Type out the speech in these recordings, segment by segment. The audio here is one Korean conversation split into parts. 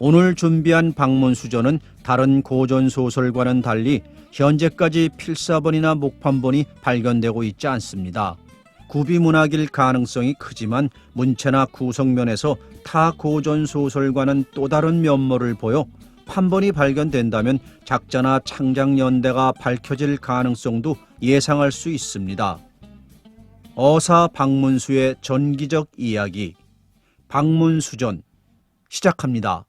오늘 준비한 방문수전은 다른 고전소설과는 달리 현재까지 필사본이나 목판본이 발견되고 있지 않습니다. 구비문학일 가능성이 크지만 문체나 구성면에서 타 고전소설과는 또 다른 면모를 보여 판본이 발견된다면 작자나 창작 연대가 밝혀질 가능성도 예상할 수 있습니다. 어사 박문수의 전기적 이야기, 박문수전 시작합니다.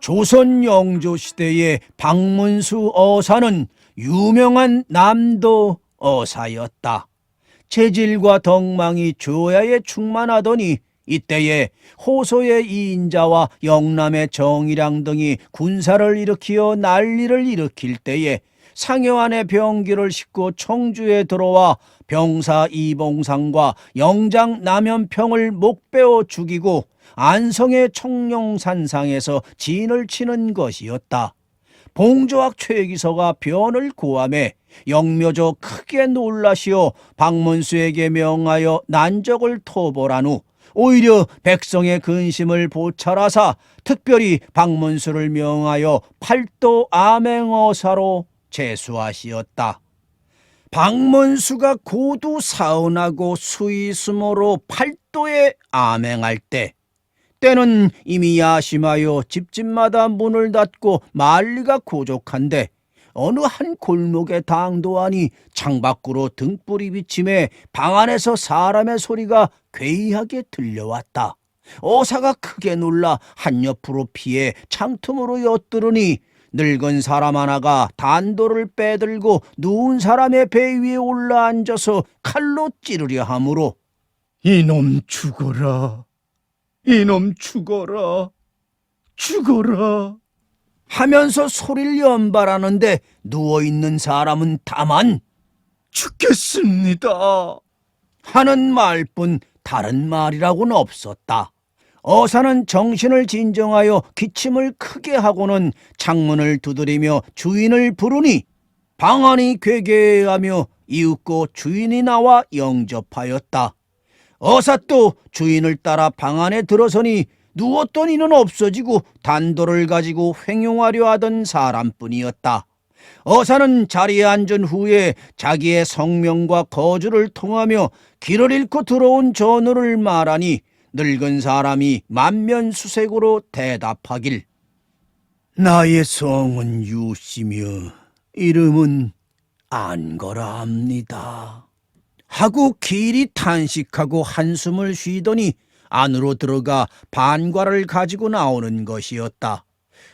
조선 영조 시대의 박문수 어사는 유명한 남도 어사였다. 체질과 덕망이 조야에 충만하더니 이때에 호소의 이인자와 영남의 정일양 등이 군사를 일으키어 난리를 일으킬 때에 상여안의 병기를 싣고 청주에 들어와 병사 이봉상과 영장 남연평을 목베어 죽이고 안성의 청룡산상에서 진을 치는 것이었다. 봉조학 최기서가 변을 고함해 영묘조 크게 놀라시어 박문수에게 명하여 난적을 토벌한 후 오히려 백성의 근심을 보찰하사 특별히 박문수를 명하여 팔도 암행어사로 제수하시었다. 박문수가 고두 사은하고 수의수모로 팔도에 암행할 때는 이미 야심하여 집집마다 문을 닫고 만리가 고족한데 어느 한 골목에 당도하니 창밖으로 등불이 비침해 방 안에서 사람의 소리가 괴이하게 들려왔다. 어사가 크게 놀라 한 옆으로 피해 창틈으로 엿들으니 늙은 사람 하나가 단도를 빼들고 누운 사람의 배 위에 올라앉아서 칼로 찌르려 하므로 이놈 죽어라. 이놈 죽어라. 죽어라. 하면서 소리를 연발하는데 누워있는 사람은 다만 죽겠습니다 하는 말뿐 다른 말이라고는 없었다. 어사는 정신을 진정하여 기침을 크게 하고는 창문을 두드리며 주인을 부르니 방 안이 괴괴하며 이윽고 주인이 나와 영접하였다. 어사 또 주인을 따라 방 안에 들어서니 누웠던 이는 없어지고 단도를 가지고 횡용하려 하던 사람뿐이었다. 어사는 자리에 앉은 후에 자기의 성명과 거주를 통하며 길을 잃고 들어온 전우를 말하니 늙은 사람이 만면수색으로 대답하길 나의 성은 유씨며 이름은 안거라 합니다 하고 길이 탄식하고 한숨을 쉬더니 안으로 들어가 반과를 가지고 나오는 것이었다.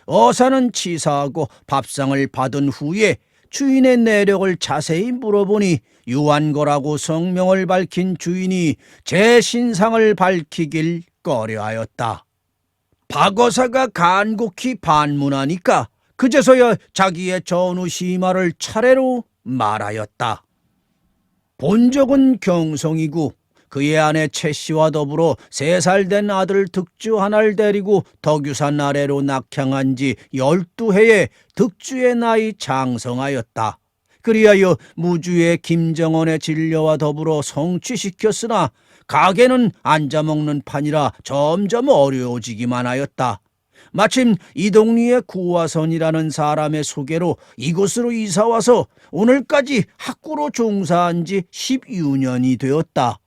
어사는 치사하고 밥상을 받은 후에 주인의 내력을 자세히 물어보니 유한거라고 성명을 밝힌 주인이 제 신상을 밝히길 꺼려하였다. 박어사가 간곡히 반문하니까 그제서야 자기의 전후 시마를 차례로 말하였다. 본적은 경성이고 그의 아내 최씨와 더불어 3살 된 아들 득주 하나를 데리고 덕유산 아래로 낙향한 지 12해에 득주의 나이 장성하였다. 그리하여 무주의 김정원의 진려와 더불어 성취시켰으나 가게는 앉아먹는 판이라 점점 어려워지기만 하였다. 마침 이동리의 구화선이라는 사람의 소개로 이곳으로 이사와서 오늘까지 학구로 종사한 지 10여년이 되었다.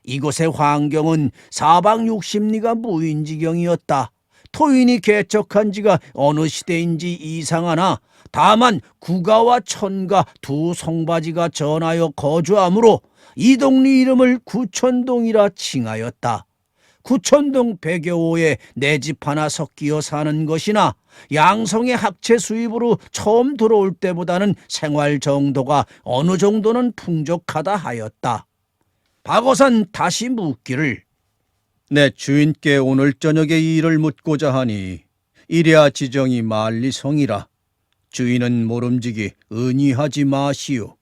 이곳의 환경은 사방 60리가 무인지경이었다. 토인이 개척한 지가 어느 시대인지 이상하나 다만 구가와 천가 두 성바지가 전하여 거주하므로 이 동리 이름을 구천동이라 칭하였다. 구천동 백여호에 내 집 하나 섞여 사는 것이나 양성의 학체 수입으로 처음 들어올 때보다는 생활 정도가 어느 정도는 풍족하다 하였다. 박어산 다시 묻기를 내 주인께 오늘 저녁에 일을 묻고자 하니 이래야 지정이 만리성이라 주인은 모름지기 은희하지 마시오.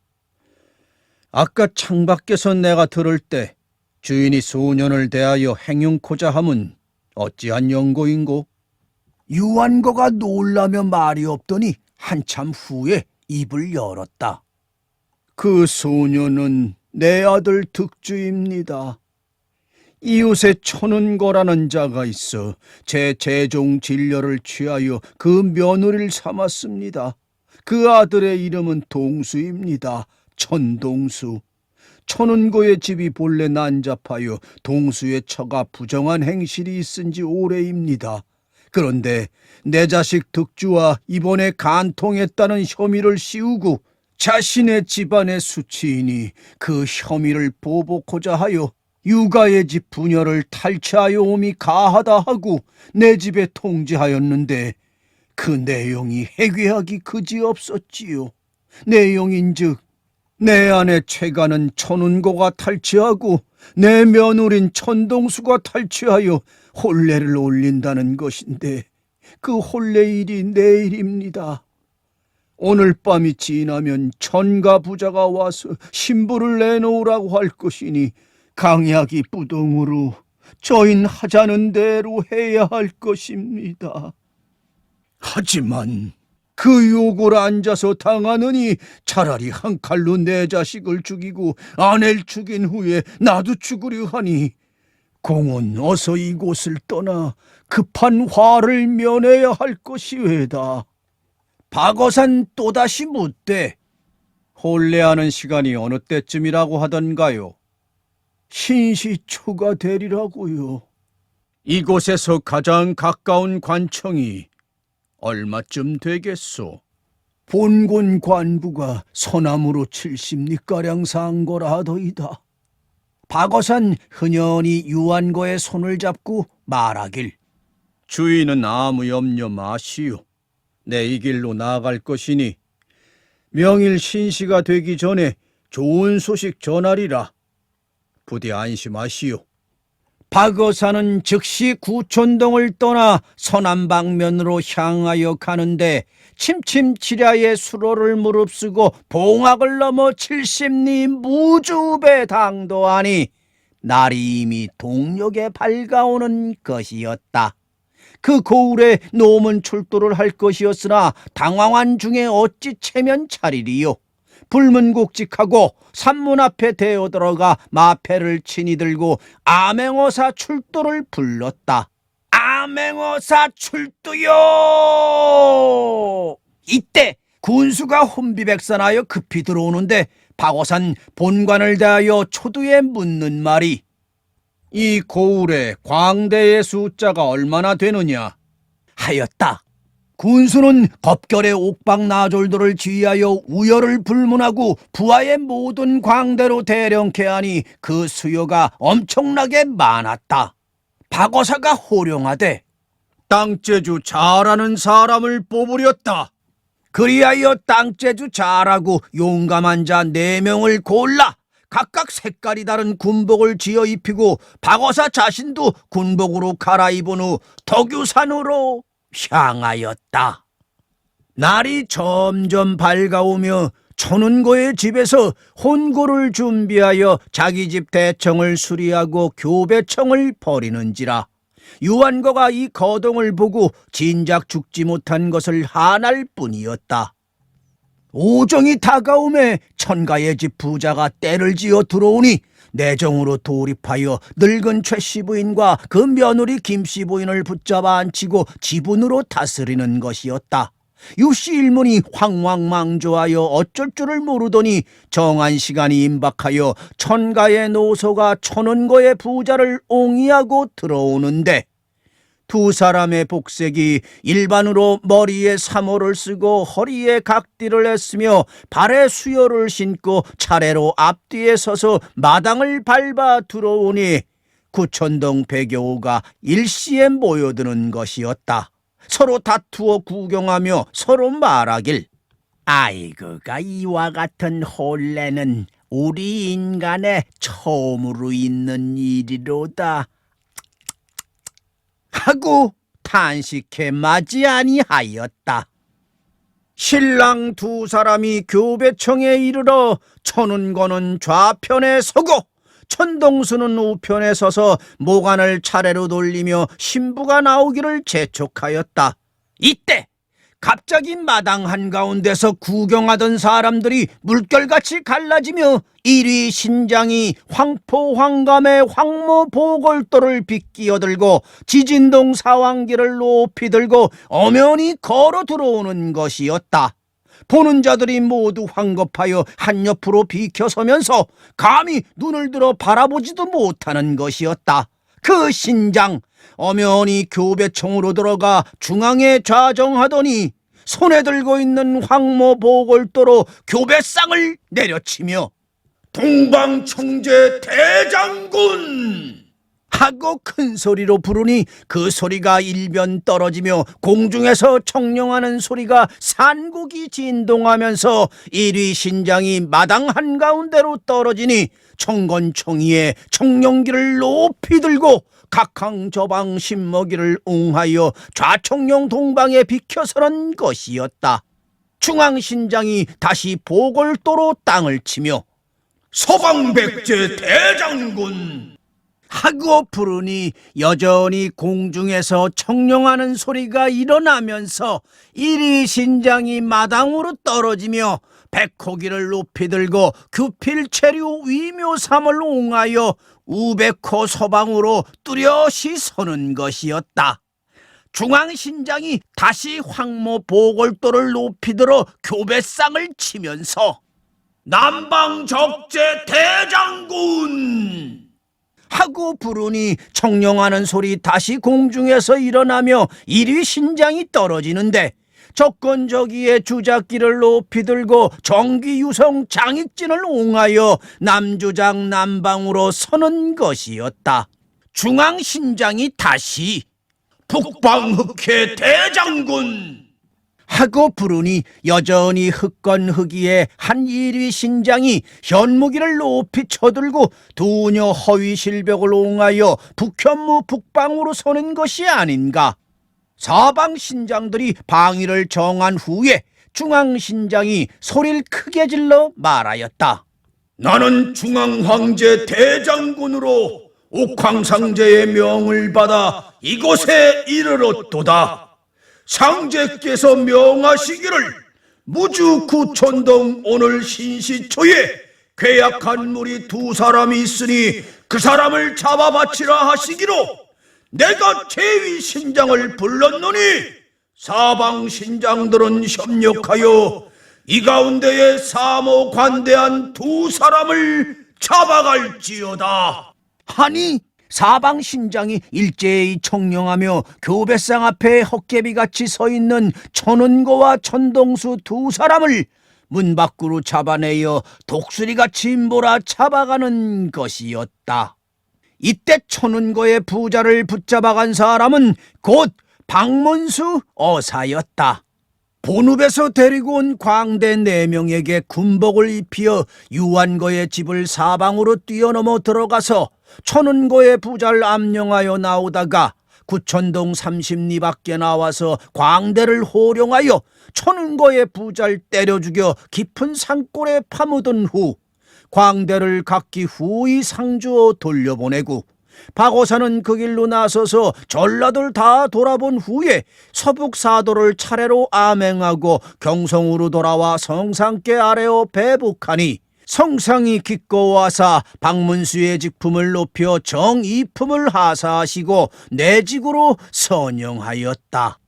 아까 창밖에서 내가 들을 때 주인이 소년을 대하여 행용코자 함은 어찌한 연고인고? 유한거가 놀라며 말이 없더니 한참 후에 입을 열었다. 그 소녀는 내 아들 득주입니다. 이웃에 천은거라는 자가 있어 제 재종 진료를 취하여 그 며느리를 삼았습니다. 그 아들의 이름은 동수입니다. 천동수. 천은거의 집이 본래 난잡하여 동수의 처가 부정한 행실이 있은 지 오래입니다. 그런데 내 자식 득주와 이번에 간통했다는 혐의를 씌우고 자신의 집안의 수치이니 그 혐의를 보복하자 하여 유가의 집 부녀를 탈취하여 옴이 가하다 하고 내 집에 통지하였는데 그 내용이 해괴하기 그지없었지요. 내용인즉 내 아내 최가는 천운고가 탈취하고 내 며느린 천동수가 탈취하여 혼례를 올린다는 것인데 그 혼례일이 내일입니다. 오늘 밤이 지나면 천가 부자가 와서 신부를 내놓으라고 할 것이니 강약이 부동으로 저인 하자는 대로 해야 할 것입니다. 하지만 그 욕을 앉아서 당하느니 차라리 한 칼로 내 자식을 죽이고 아내를 죽인 후에 나도 죽으려 하니 공은 어서 이곳을 떠나 급한 화를 면해야 할 것이외다. 박어산 또다시 묻되 혼례하는 시간이 어느 때쯤이라고 하던가요? 신시초가 되리라고요. 이곳에서 가장 가까운 관청이 얼마쯤 되겠소? 본군 관부가 서남으로 70리가량 산 거라 하더이다. 박어산 흔연히 유한거의 손을 잡고 말하길. 주인은 아무 염려 마시오. 내 이 길로 나아갈 것이니 명일 신시가 되기 전에 좋은 소식 전하리라. 부디 안심하시오. 박어사는 즉시 구촌동을 떠나 서남방면으로 향하여 가는데 침침치ля의 수로를 무릅쓰고 봉학을 넘어 70리 무주읍에 당도하니 날이 이미 동력에 밝아오는 것이었다. 그 고을에 노문 출도를 할 것이었으나 당황한 중에 어찌 체면 차리리요. 불문곡직하고 산문 앞에 대어 들어가 마패를 친히 들고 암행어사 출도를 불렀다. 암행어사 출두요! 이때 군수가 혼비백산하여 급히 들어오는데 박어산 본관을 대하여 초두에 묻는 말이 이 고을에 광대의 숫자가 얼마나 되느냐 하였다. 군수는 겁결의 옥방나졸도를 지휘하여 우열을 불문하고 부하의 모든 광대로 대령케 하니 그 수요가 엄청나게 많았다. 박어사가 호령하되 땅제주 잘하는 사람을 뽑으렸다. 그리하여 땅제주 잘하고 용감한 자 4명을 골라 각각 색깔이 다른 군복을 지어 입히고 박어사 자신도 군복으로 갈아입은 후 덕유산으로 향하였다. 날이 점점 밝아오며 천운고의 집에서 혼고를 준비하여 자기 집 대청을 수리하고 교배청을 벌이는지라. 유한거가 이 거동을 보고 진작 죽지 못한 것을 한할 뿐이었다. 오정이 다가오매 천가의 집 부자가 때를 지어 들어오니 내정으로 돌입하여 늙은 최씨 부인과 그 며느리 김씨 부인을 붙잡아 앉히고 지분으로 다스리는 것이었다. 유씨 일문이 황황망조하여 어쩔 줄을 모르더니 정한 시간이 임박하여 천가의 노소가 천운거의 부자를 옹이하고 들어오는데 두 사람의 복색이 일반으로 머리에 사모를 쓰고 허리에 각띠를 했으며 발에 수요를 신고 차례로 앞뒤에 서서 마당을 밟아 들어오니 구천동 백여호가 일시에 모여드는 것이었다. 서로 다투어 구경하며 서로 말하길 아이고가 이와 같은 혼례는 우리 인간에 처음으로 있는 일이로다 하고 탄식해 마지 아니하였다. 신랑 두 사람이 교배청에 이르러 천운거는 좌편에 서고 천동수는 우편에 서서 모관을 차례로 돌리며 신부가 나오기를 재촉하였다. 이때 갑자기 마당 한가운데서 구경하던 사람들이 물결같이 갈라지며 일위 신장이 황포황감의 황모보골도를 빗기어들고 지진동 사왕기를 높이 들고 엄연히 걸어 들어오는 것이었다. 보는 자들이 모두 황급하여 한옆으로 비켜서면서 감히 눈을 들어 바라보지도 못하는 것이었다. 그 신장 엄연히 교배청으로 들어가 중앙에 좌정하더니 손에 들고 있는 황모보골도로 교배상을 내려치며 동방청제 대장군 하고 큰 소리로 부르니 그 소리가 일변 떨어지며 공중에서 청룡하는 소리가 산곡이 진동하면서 일위 신장이 마당 한가운데로 떨어지니 청건청이에 청룡기를 높이 들고 각항저방 신먹이를 웅하여 좌청룡 동방에 비켜서는 것이었다. 중앙신장이 다시 보골도로 땅을 치며 서방백제 대장군 하고 부르니 여전히 공중에서 청룡하는 소리가 일어나면서 일위 신장이 마당으로 떨어지며 백호기를 높이 들고 규필체류 위묘삼을 옹하여 우백호 서방으로 뚜렷이 서는 것이었다. 중앙신장이 다시 황모보골도를 높이 들어 교배상을 치면서 남방적제 대장군 하고 부르니 청룡하는 소리 다시 공중에서 일어나며 일위 신장이 떨어지는데 적건저기에 주작기를 높이 들고 정기유성 장익진을 옹하여 남주장 남방으로 서는 것이었다. 중앙신장이 다시 북방흑해 대장군 하고 부르니 여전히 흑건흑이에 한 일위 신장이 현무기를 높이 쳐들고 두녀 허위 실벽을 옹하여 북현무 북방으로 서는 것이 아닌가. 사방 신장들이 방위를 정한 후에 중앙신장이 소리를 크게 질러 말하였다. 나는 중앙황제 대장군으로 옥황상제의 명을 받아 이곳에 이르렀도다. 상제께서 명하시기를 무주 구촌동 오늘 신시초에 괴약한 무리 두 사람이 있으니 그 사람을 잡아 바치라 하시기로 내가 제위신장을 불렀노니 사방 신장들은 협력하여 이 가운데에 사모 관대한 두 사람을 잡아갈지어다 하니 사방 신장이 일제히 청룡하며 교배상 앞에 헛개비같이 서 있는 천운고와 천동수 두 사람을 문 밖으로 잡아내어 독수리같이 몰아잡아가는 것이었다. 이때 천운고의 부자를 붙잡아간 사람은 곧 박문수 어사였다. 본읍에서 데리고 온 광대 4명에게 군복을 입히어 유한거의 집을 사방으로 뛰어넘어 들어가서 천운고의 부자를 암령하여 나오다가 구천동 30리 밖에 나와서 광대를 호령하여 천운고의 부자를 때려 죽여 깊은 산골에 파묻은 후 광대를 각기 후이 상주어 돌려보내고 박오사는 그 길로 나서서 전라도를 다 돌아본 후에 서북사도를 차례로 암행하고 경성으로 돌아와 성상께 아래어 배북하니 성상이 기꺼워하사 박문수의 직품을 높여 정이품을 하사하시고 내직으로 선영하였다.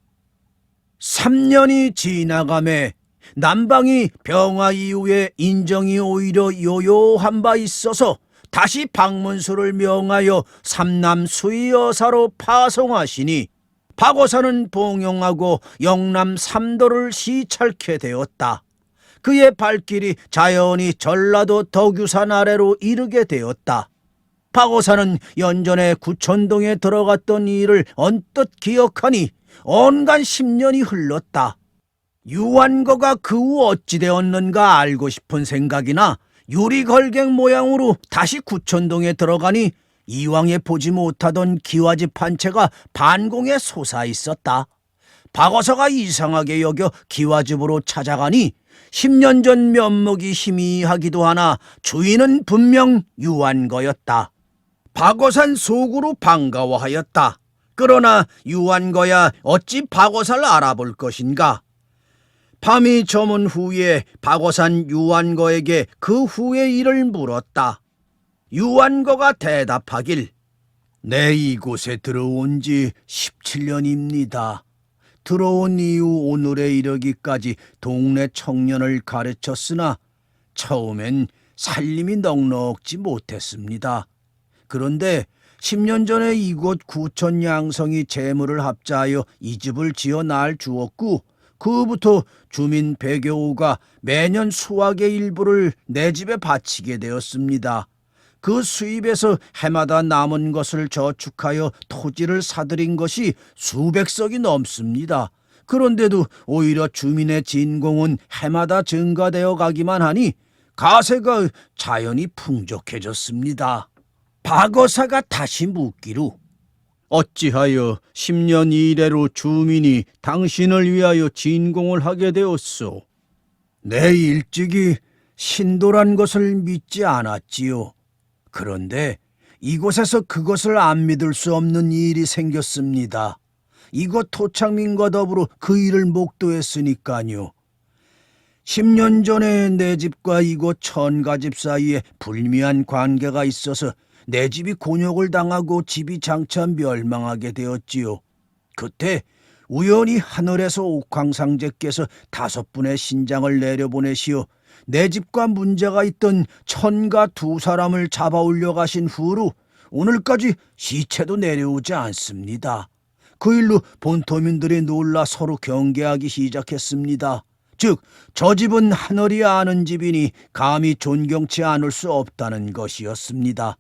3년이 지나가매 남방이 병화 이후에 인정이 오히려 요요한 바 있어서 다시 박문수를 명하여 삼남 수의여사로 파송하시니 박오사는 봉용하고 영남 삼도를 시찰케 되었다. 그의 발길이 자연히 전라도 덕유산 아래로 이르게 되었다. 박오사는 연전에 구천동에 들어갔던 일을 언뜻 기억하니 언간 10년이 흘렀다. 유한거가 그 후 어찌 되었는가 알고 싶은 생각이나 유리걸갱 모양으로 다시 구천동에 들어가니 이왕에 보지 못하던 기와집 한 채가 반공에 솟아 있었다. 박어서가 이상하게 여겨 기와집으로 찾아가니 10년 전 면목이 희미하기도 하나 주인은 분명 유한거였다. 박어산 속으로 반가워하였다. 그러나 유한거야 어찌 박어사를 알아볼 것인가? 밤이 저문 후에 박어산 유한거에게 그 후의 일을 물었다. 유한거가 대답하길, 내 이곳에 들어온 지 17년입니다. 들어온 이후 오늘에 이르기까지 동네 청년을 가르쳤으나 처음엔 살림이 넉넉지 못했습니다. 그런데 10년 전에 이곳 구천 양성이 재물을 합자하여 이 집을 지어 날 주었고, 그부터 주민 100여 호가 매년 수확의 일부를 내 집에 바치게 되었습니다. 그 수입에서 해마다 남은 것을 저축하여 토지를 사들인 것이 수백 석이 넘습니다. 그런데도 오히려 주민의 진공은 해마다 증가되어 가기만 하니 가세가 자연히 풍족해졌습니다. 박어사가 다시 묻기로, 어찌하여 10년 이래로 주민이 당신을 위하여 진공을 하게 되었소? 내 일찍이 신도란 것을 믿지 않았지요. 그런데 이곳에서 그것을 안 믿을 수 없는 일이 생겼습니다. 이곳 토착민과 더불어 그 일을 목도했으니까요. 10년 전에 내 집과 이곳 천가집 사이에 불미한 관계가 있어서 내 집이 곤욕을 당하고 집이 장차 멸망하게 되었지요. 그때 우연히 하늘에서 옥황상제께서 5분의 신장을 내려보내시어 내 집과 문제가 있던 천가 2사람을 잡아 올려 가신 후로 오늘까지 시체도 내려오지 않습니다. 그 일로 본토민들이 놀라 서로 경계하기 시작했습니다. 즉, 저 집은 하늘이 아는 집이니 감히 존경치 않을 수 없다는 것이었습니다.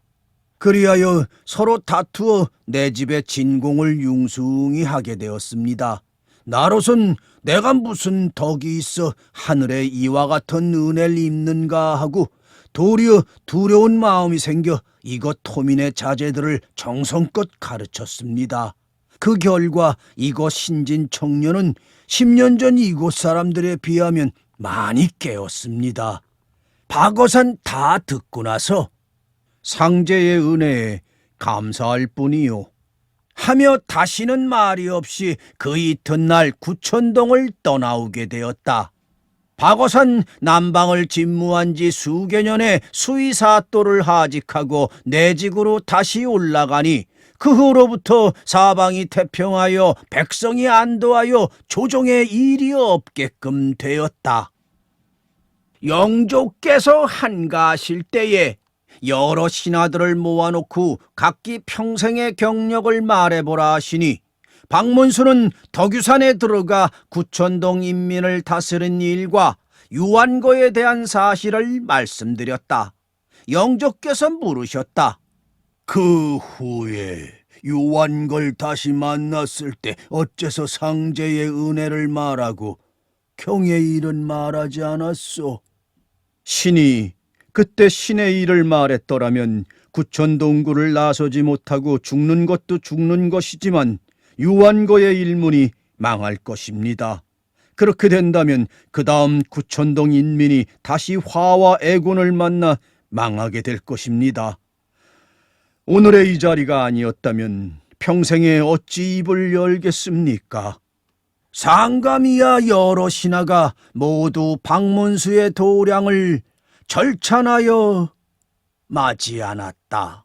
그리하여 서로 다투어 내 집의 진공을 융숭히 하게 되었습니다. 나로선 내가 무슨 덕이 있어 하늘에 이와 같은 은혜를 입는가 하고 도리어 두려운 마음이 생겨 이곳 토민의 자제들을 정성껏 가르쳤습니다. 그 결과 이곳 신진 청년은 10년 전 이곳 사람들에 비하면 많이 깨었습니다. 박어산 다 듣고 나서 상제의 은혜에 감사할 뿐이요 하며 다시는 말이 없이 그 이튿날 구천동을 떠나오게 되었다. 박어산 남방을 진무한 지 수개 년에 수의사또를 하직하고 내직으로 다시 올라가니 그 후로부터 사방이 태평하여 백성이 안도하여 조정에 일이 없게끔 되었다. 영조께서 한가하실 때에 여러 신하들을 모아놓고 각기 평생의 경력을 말해보라 하시니 박문수는 덕유산에 들어가 구천동 인민을 다스린 일과 유한거에 대한 사실을 말씀드렸다. 영조께서 물으셨다. 그 후에 유한걸 다시 만났을 때 어째서 상제의 은혜를 말하고 경의 일은 말하지 않았소? 신이 그때 신의 일을 말했더라면 구천동구를 나서지 못하고 죽는 것도 죽는 것이지만 유한거의 일문이 망할 것입니다. 그렇게 된다면 그 다음 구천동 인민이 다시 화와 애군을 만나 망하게 될 것입니다. 오늘의 이 자리가 아니었다면 평생에 어찌 입을 열겠습니까? 상감이야 여러 신하가 모두 박문수의 도량을 절찬하여 맞이 않았다.